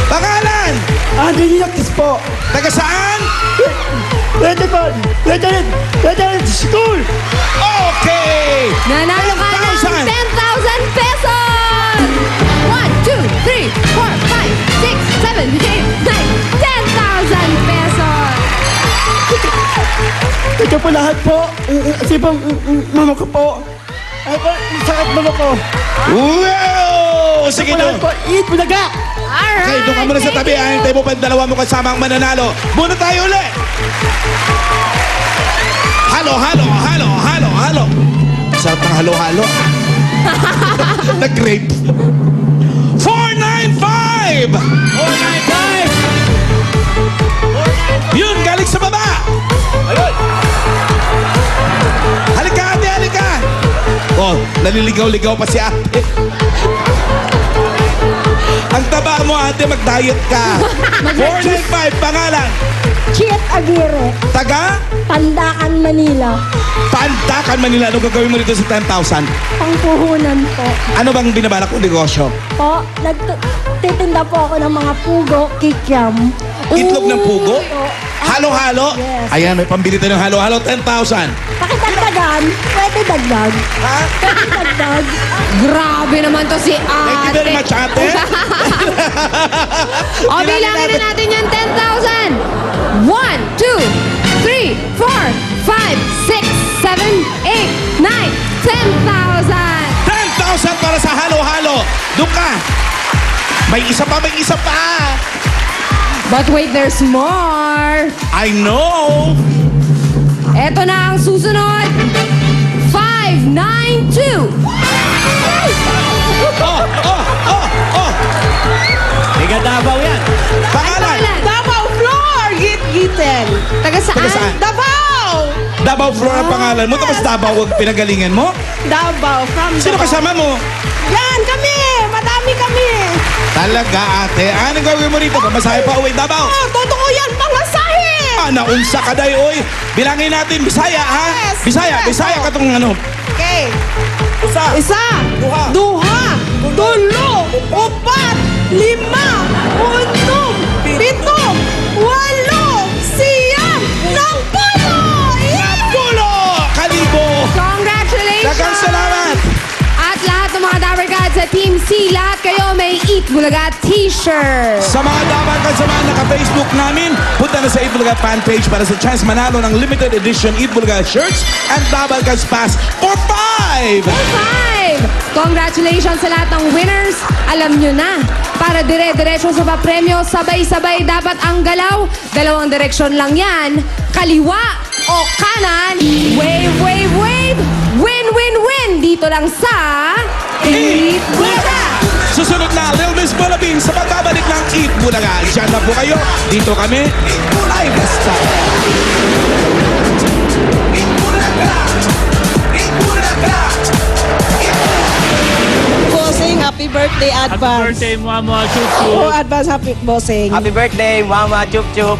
Pangalan? Anthony Yakis po. Taga saan? Pwede po. Pwede school. Okay! Nanalo ka ng 10,000. 10,000 pesos! 1, 2, 3, 4, 5, 6, 7, 8, 9, 10,000 pesos! Ito po lahat po. Kasi po, mama ko po. Ay po, sakit mama ko. Wow! Sige Ito po lahat doon. po. Eat Bulaga. Alright! Okay, doon ka muna sa tabi. Ahintay mo pa yung dalawa mo kasama ang mananalo. Muna tayo ulit. Halo. Sarap ng halo. Nag-grape. 495! 495! Yun, galing sa baba. Ayun. Halika, ate, halika. Oh, naliligaw-ligaw pa si ate. Ang taba mo, ate, mag-diet ka. 495, pangalan. Chiet Aguirre, Taga? Pandakan, Manila. Pandakan, Manila. Ano gagawin mo dito sa 10,000? Pangpuhunan po. Ano bang binabalak kong negosyo? Po, nagtitinda po ako ng mga pugo, kikiam. Itlog ng pugo? Halo-halo? Yes. Ayan, may pambili tayo ng halo-halo, 10,000. Pakitagdagan, pwede dagdag. Ha? Pwede dagdag. Grabe naman to si Thank you very ate. much, ate. O, bilangin na natin yan, 10,000. 1, 2, 3, 4, 5, 6, 7, 8, 9, 10,000. 10,000 para sa halo-halo. Doon ka. May isa pa. But wait, there's more. I know. Eto na ang susunod. 592. Oh. Tiga Davao yan. Pangalan? Davao Floor, Git-Giten. Taga saan? Taga saan? Davao! Davao Floor ang pangalan mo. Tapos Davao ang pinagalingan mo. Davao, from Sino Davao. kasama mo? Yan, kami! Madami kami! Talaga, ate. Anong gawin mo rito? Pamasahe pa uwi, Davao. Oh, totoo yan, pangasahe! Naunsa ka day, oy. Bilangin natin, Bisaya, ha? Yes. Bisaya ka tong ano. Okay. Isa. Duha, tulo, upat, lima, unom, pito, walo, siyam, nampulo! Pulo! Kalibo! Congratulations! Dagang salamat! At lahat ng mga Dabber Gods sa Team C, lahat kayo may Eat Bulaga t-shirt. Sa mga dapat kasama naka-Facebook namin, punta na sa Eat Bulaga fan page para sa chance manalo ng limited edition Eat Bulaga shirts and Dabber Gods Pass for 5! 5! Congratulations sa lahat ng winners. Alam nyo na, para dire-diretso sa papremyo, sabay-sabay dapat ang galaw. Dalawang direksyon lang yan. Kaliwa o kanan. Wave, wave, wave. Win, win, win. Dito lang sa Eat Bulaga. Susunod na, Lil Miss Balabing sa pagbabalik ng Eat Bulaga. Diyan na po kayo. Dito kami. Live style. Bossing, happy birthday, advance. Happy birthday, Mama Chup Chup. Oh, advance happy bossing. Happy birthday, Mama Chup Chup.